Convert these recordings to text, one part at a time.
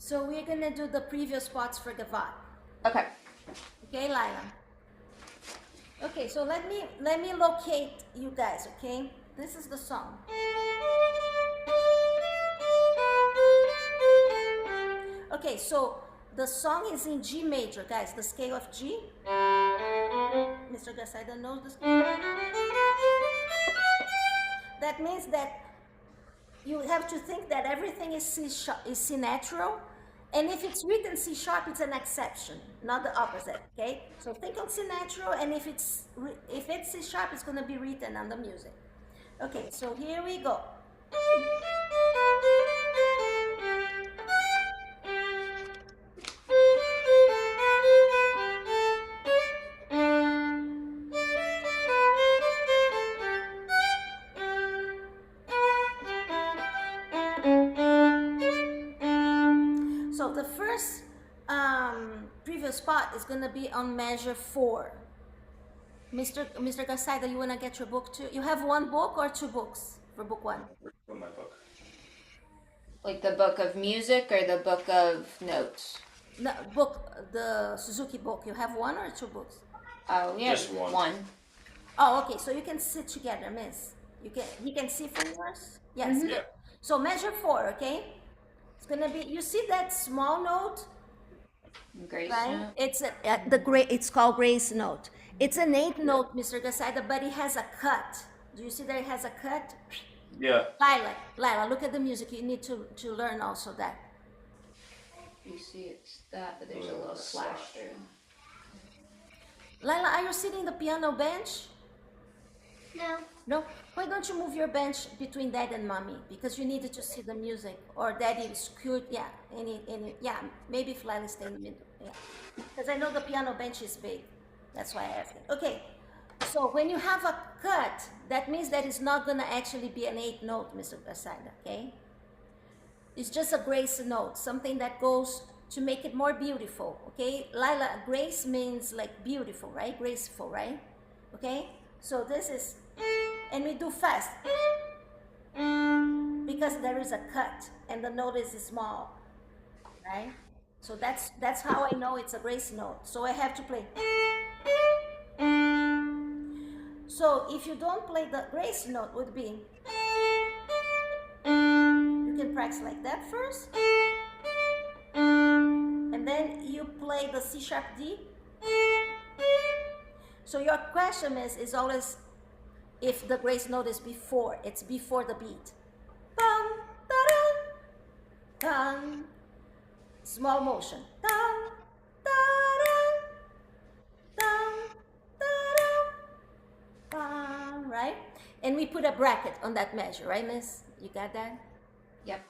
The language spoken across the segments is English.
So we're gonna do the previous spots for Gavotte. Okay. Okay, Lyla. Okay, so let me locate you guys, okay? This is the song. Okay, so the song is in G major, guys, the scale of G. Mr. Gassida knows this. That means that you have to think that everything is C natural, and if it's written C sharp, it's an exception, not the opposite. Okay, so think of C natural, and if it's C sharp, it's going to be written on the music. Okay, so here we go. So the first previous spot is going to be on measure 4. Mr. Gassida, you want to get your book too? You have one book or two books for book 1? For my book. Like the book of music or the book of notes? No, the Suzuki book. You have one or two books? Oh, yeah. Just one. Oh, okay. So you can sit together, miss. He can see from yours? Yes. Mm-hmm. Yeah. So measure 4, okay? It's gonna be, you see that small note? Grace Right? note. It's called grace note. It's an 8th note, Mr. Gassida, but it has a cut. Do you see that it has a cut? Yeah. Lyla, look at the music. You need to learn also that. You see it's that, but there's a little slash through. Lyla, are you sitting the piano bench? No. No? Why don't you move your bench between Dad and Mommy? Because you needed to see the music. Or Daddy is screwed. Yeah, yeah, maybe if Lyla stay in the middle. Yeah. Because I know the piano bench is big. That's why I asked it. Okay. So when you have a cut, that means that it's not going to actually be an 8th note, Mr. Gassida, okay? It's just a grace note, something that goes to make it more beautiful, okay? Lyla, grace means like beautiful, right? Graceful, right? Okay? So this is, and we do fast, because there is a cut and the note is small, right? So that's how I know it's a grace note. So I have to play. So if you don't play the grace note, would be, you can practice like that first, and then you play the C sharp D. So your question is always if the grace note is before, it's before the beat. Dum, da-dum, dum. Small motion. Dum, da-dum, dum, da-dum, right? And we put a bracket on that measure, right, miss? You got that? Yep.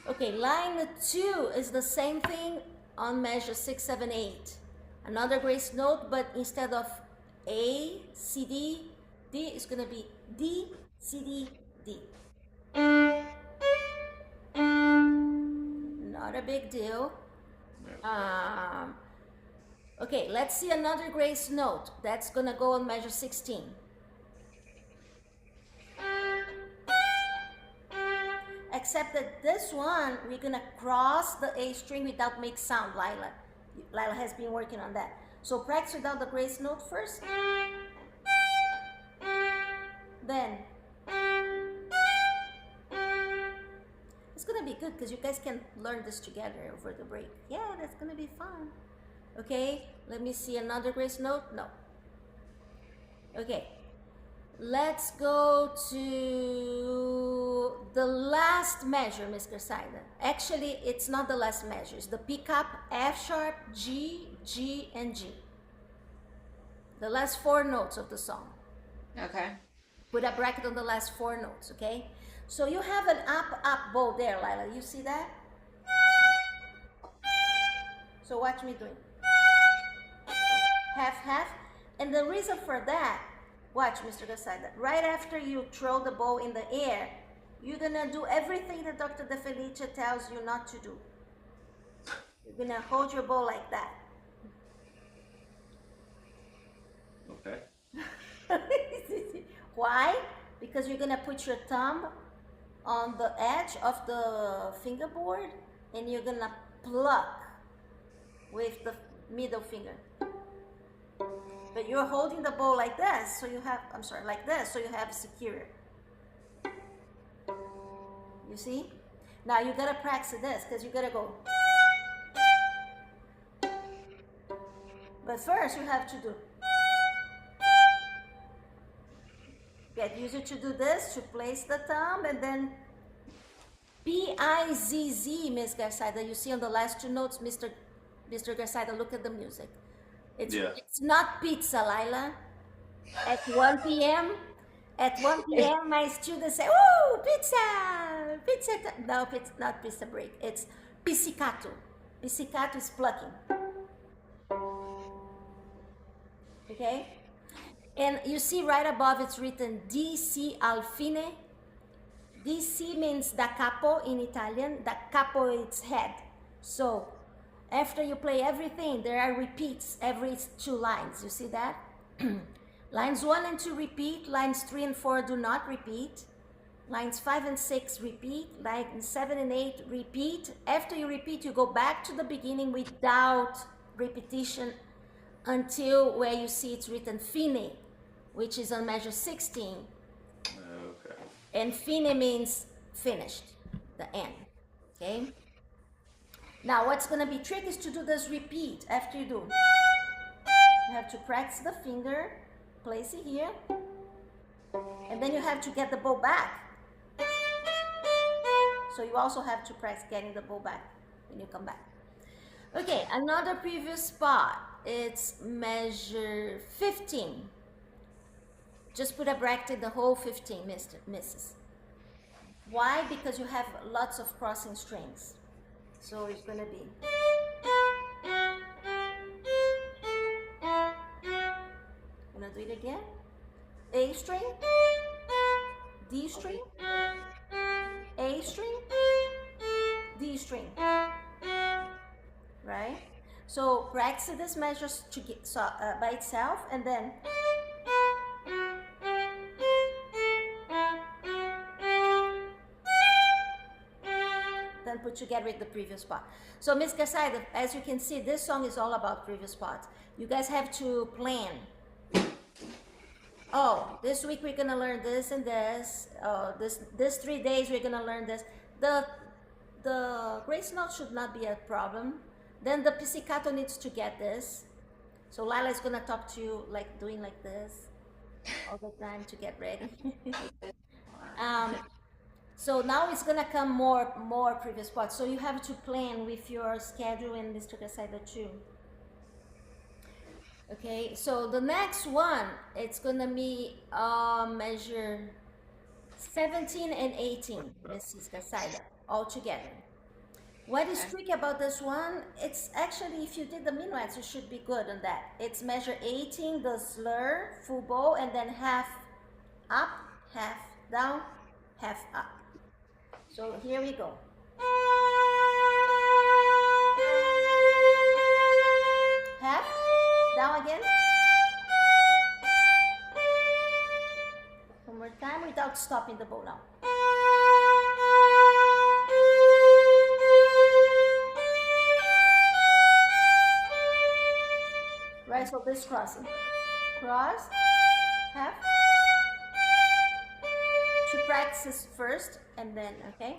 Okay, line 2 is the same thing on measure 6, 7, 8. Another grace note, but instead of A, C, D, D is going to be D, C, D, D. Not a big deal. Okay, let's see another grace note. That's going to go on measure 16. Except that this one, we're going to cross the A string without make sound, Lyla. Lyla has been working on that. So practice without the grace note first. Then. It's going to be good because you guys can learn this together over the break. Yeah, that's going to be fun. Okay, let me see another grace note. No. Okay. Let's go to the last measure, Ms. Gassida. Actually, it's not the last measure. It's the pickup F sharp, G, G, and G. The last 4 notes of the song. Okay. Put a bracket on the last 4 notes, okay? So you have an up bow there, Lyla. You see that? So watch me doing. Half, half. And the reason for that, watch, Mr. Gassida. Right after you throw the bow in the air, you're gonna do everything that Dr. De Felice tells you not to do. You're gonna hold your bow like that. Okay. Why? Because you're gonna put your thumb on the edge of the fingerboard and you're gonna pluck with the middle finger. But you're holding the bow like this, so you have, I'm sorry, like this, so you have secure. You see? Now you gotta practice this, because you gotta go. But first you have to do. Get used to do this, to place the thumb, and then P-I-Z-Z, Miss Garcida. You see on the last two notes, Mr. Garcida, look at the music. It's not pizza, Lyla. At 1 p.m., my students say, "Oh, pizza, pizza." No, it's not pizza break. It's pizzicato. Pizzicato is plucking. Okay? And you see right above it's written DC al fine. DC means da capo in Italian. Da capo is head. So after you play everything, there are repeats every 2 lines. You see that? Lines 1 and 2 repeat. Lines 3 and 4 do not repeat. Lines 5 and 6 repeat. Lines 7 and 8 repeat. After you repeat, you go back to the beginning without repetition until where you see it's written fine, which is on measure 16. Okay. And fine means finished, the end. Okay? Now what's going to be tricky is to do this repeat after you do. You have to practice the finger, place it here, and then you have to get the bow back. So you also have to practice getting the bow back when you come back. Okay, another previous spot. It's measure 15. Just put a bracket the whole 15, Mrs. Why? Because you have lots of crossing strings. So it's going to be. I'm going to do it again. A string, D string, A string, D string. Right? So practice this measures to get, by itself, and then put together with the previous part. So Miss Garcida, as you can see, this song is all about previous parts. You guys have to plan. Oh, this week we're gonna learn this and this. This 3 days we're gonna learn this. The grace note should not be a problem. Then the pizzicato needs to get this. So Lyla is gonna talk to you like doing like this all the time to get ready. So now it's gonna come more previous parts. So you have to plan with your schedule and Mr. Garcida too. Okay, so the next one, it's gonna be measure 17 and 18, Mrs. Garcida, all together. What is tricky about this one, it's actually, if you did the minuets, you should be good on that. It's measure 18, the slur, full bow, and then half up, half down, half up. So here we go. Half, down again. One more time without stopping the bow now. Right, so this crossing. Cross, half. To practice first and then, okay?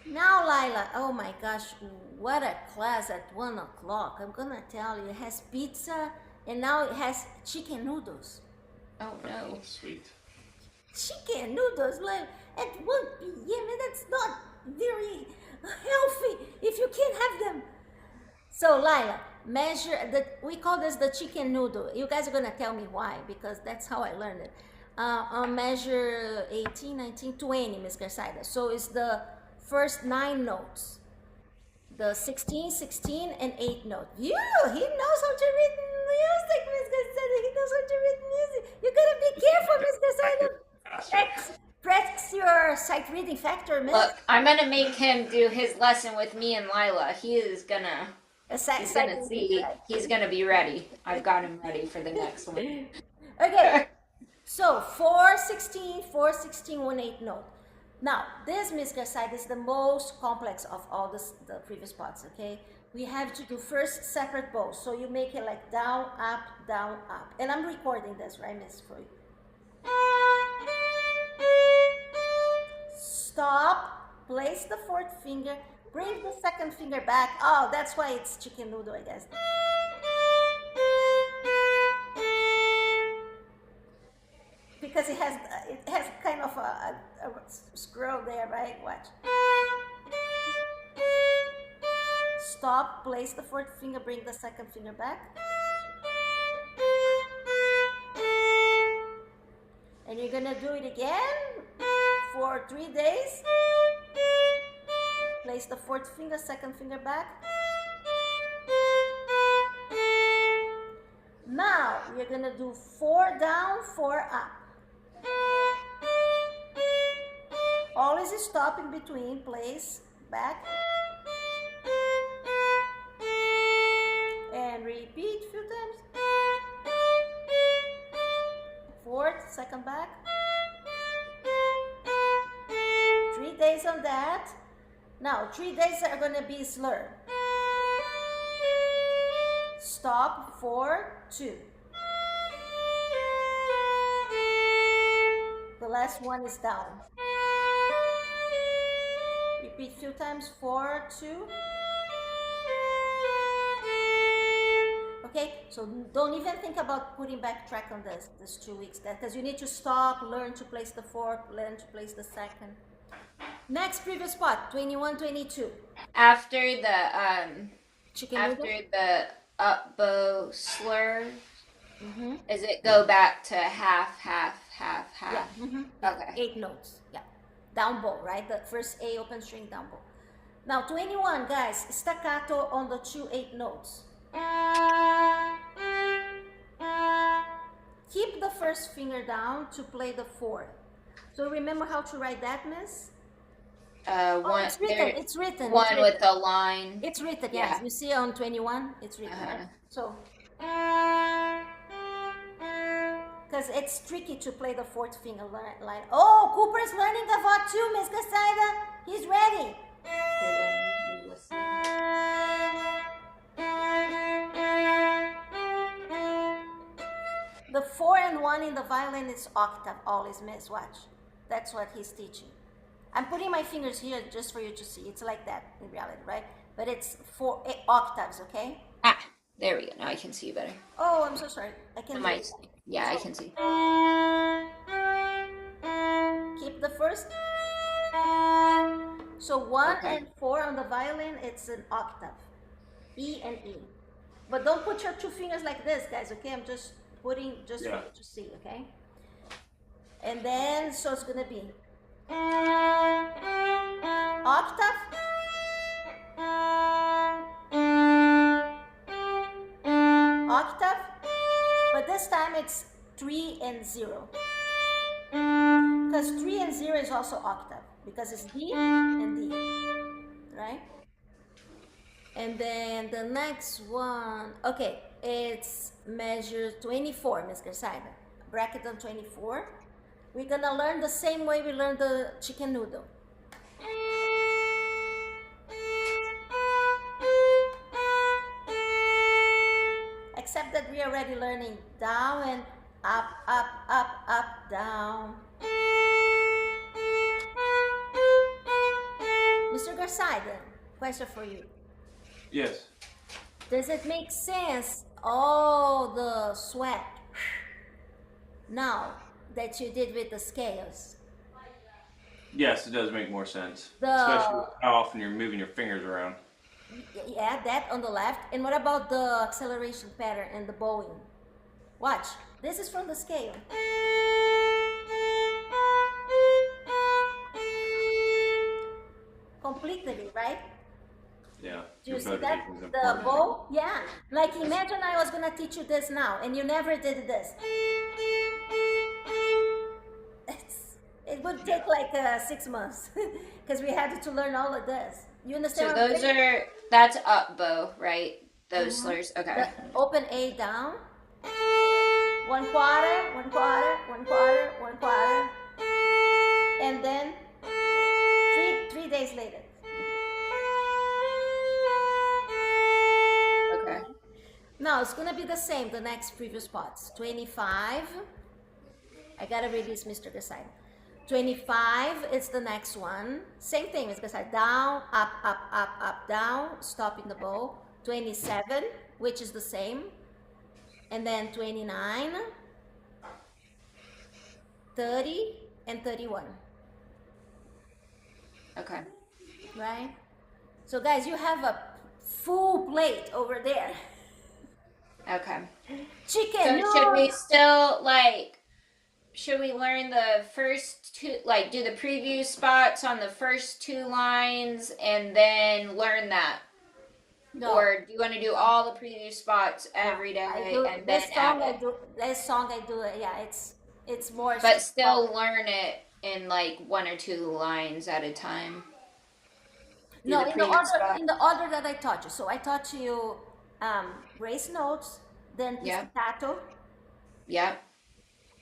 Now Lyla, oh my gosh, what a class at 1 o'clock. I'm gonna tell you, it has pizza and now it has chicken noodles. Oh no. Sweet. Chicken noodles like at 1 p.m. and that's not very healthy if you can't have them. So Lyla, measure, we call this the chicken noodle. You guys are gonna tell me why, because that's how I learned it. On measure 18, 19, 20, Miss Garcida. So it's the first 9 notes. The 16, 16, and 8 note. He knows how to read music, Miss Garcida. He knows how to read music. You gotta be careful, Miss Garcida. Practice your sight reading factor, Miss. Look, I'm gonna make him do his lesson with me and Lyla. He's gonna see. He's gonna be ready. I've got him ready for the next one. Okay. So 4, 16, 4, 16, 1, 8 note. Now, this Mr. side is the most complex of all the previous parts, okay? We have to do first separate bows. So you make it like down, up, down, up. And I'm recording this, right, Miss, for you. Stop, place the fourth finger, bring the second finger back. Oh, that's why it's chicken noodle, I guess. Because it has kind of a scroll there, right? Watch. Stop, place the fourth finger, bring the second finger back. And you're gonna do it again for 3 days. Place the fourth finger, second finger back. Now you're gonna do 4 down, 4 up. Always stop in between, place, back. And repeat a few times. Fourth, second back. 3 days on that. Now, 3 days are gonna be slur. Stop, 4, 2. The last one is down. Repeat a few times, 4, 2. Okay, so don't even think about putting back track on this 2 weeks, because you need to stop, learn to place the fourth, learn to place the second. Next previous spot, 21, 22. After the Chicken after noodle? the up bow slur, does it go back to half, half, half, half? Yeah. Okay. 8 notes. Yeah. Down bow, right? The first A open string down bow. Now 21, guys, staccato on the 2 8 notes. Keep the first finger down to play the 4. So remember how to write that, miss? One. It's written. It's written. One It's written. with the line. It's written, Yeah. yes. You see on 21, it's written. Right? So, because it's tricky to play the fourth finger line. Oh, Cooper's learning Gavotte too, Miss Casaida. He's ready. The 4 and 1 in the violin is octave, always, miss. Watch. That's what he's teaching. I'm putting my fingers here just for you to see. It's like that in reality, right? But it's 4 octaves, okay? Ah, there we go. Now I can see better. Oh, I'm so sorry. I can Yeah, I can see. Keep the first. So 1 and 4 on the violin, it's an octave. E and E. But don't put your 2 fingers like this, guys, okay? I'm just putting just for you to see, okay? And then, so it's gonna be octave, octave, but this time it's 3 and 0. Because 3 and 0 is also octave, because it's D and D, right? And then the next one, okay, it's measure 24, Ms. Garcida. Bracket on 24. We're gonna learn the same way we learned the chicken noodle. Except that we are already learning down and up, up, up, up, down. Mr. Garcida, question for you. Yes. Does it make sense, all the sweat now that you did with the scales? Yes, it does make more sense. The- Especially how often you're moving your fingers around. Yeah, that on the left. And what about the acceleration pattern and the bowing? Watch. This is from the scale. Completely, right? Yeah. Do you your see bow that? position is The important. bow? Yeah. Like imagine I was gonna teach you this now and you never did this. It would take like 6 months because we had to learn all of this. You understand? So what I'm those saying? that's up bow, right? Those slurs. Okay. The open A down. 1/4, 1/4, 1/4, 1/4. And then days later. Okay. No, it's gonna be the same, the next previous spots. 25. I gotta release Mr. Decide. 25 is the next one. Same thing, Mr. Decide. Down, up, down, stopping the bow. 27, which is the same. And then 29, 30, and 31. Okay. Right? So guys, you have a full plate over there. Okay. Chicken So noodles. should we still should we learn the first two, do the preview spots on the first two lines and then learn that? No. Or do you want to do all the preview spots every day and then add it? That song I do it. Yeah, it's more. But still learn it in one or two lines at a time. Do No, the in the preview order spot. that I taught you. So I taught you grace notes, then Yeah. pizzicato, Yep.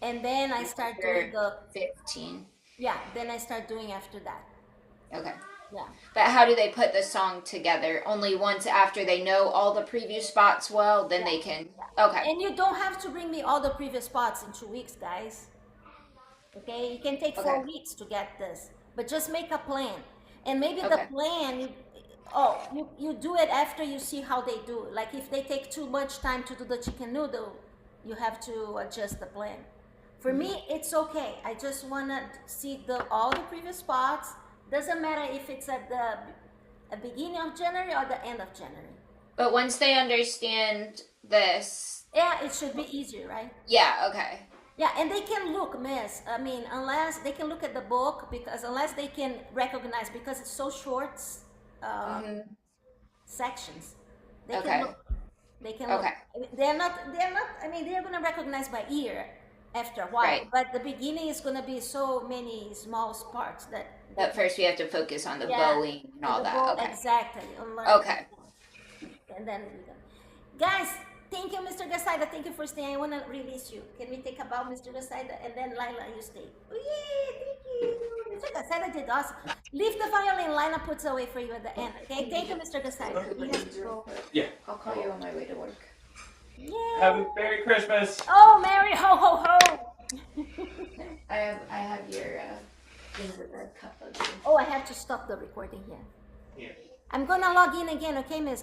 and then I start doing the 15. Then I start doing after that. Okay. Yeah. But how do they put the song together? Only once after they know all the preview spots well, then they can. Okay. And you don't have to bring me all the previous spots in 2 weeks, guys. Okay, you can take 4 weeks to get this, but just make a plan. And maybe the plan, you do it after you see how they do. Like if they take too much time to do the chicken noodle, you have to adjust the plan. For me, it's okay. I just want to see all the previous spots. Doesn't matter if it's at the beginning of January or the end of January. But once they understand this. Yeah, it should be easier, right? Yeah, okay. Yeah, and they can look, miss. I mean, unless they can look at the book, unless they can recognize, because it's so short sections. They can look. They can look. I mean, they're not, I mean, they're going to recognize by ear after a while. Right. But the beginning is going to be so many small parts that. But first we have to focus on the bowing and all that. Okay. Exactly. Okay. And then we go. Guys, thank you, Mr. Gasaida. Thank you for staying. I want to release you. Can we take a bow, Mr. Gasaida? And then Lyla, you stay. Oh, yay, thank you. Mr. Gasaida did awesome. Leave the violin. Lyla puts away for you at the end. Okay, thank you, Mr. Gasaida. You have to go. Yeah. I'll call you on my way to work. Yay. Have a Merry Christmas. Oh, Merry ho ho ho. I have your things with the cup of. Oh, I have to stop the recording here. Yeah. I'm gonna log in again, okay, miss?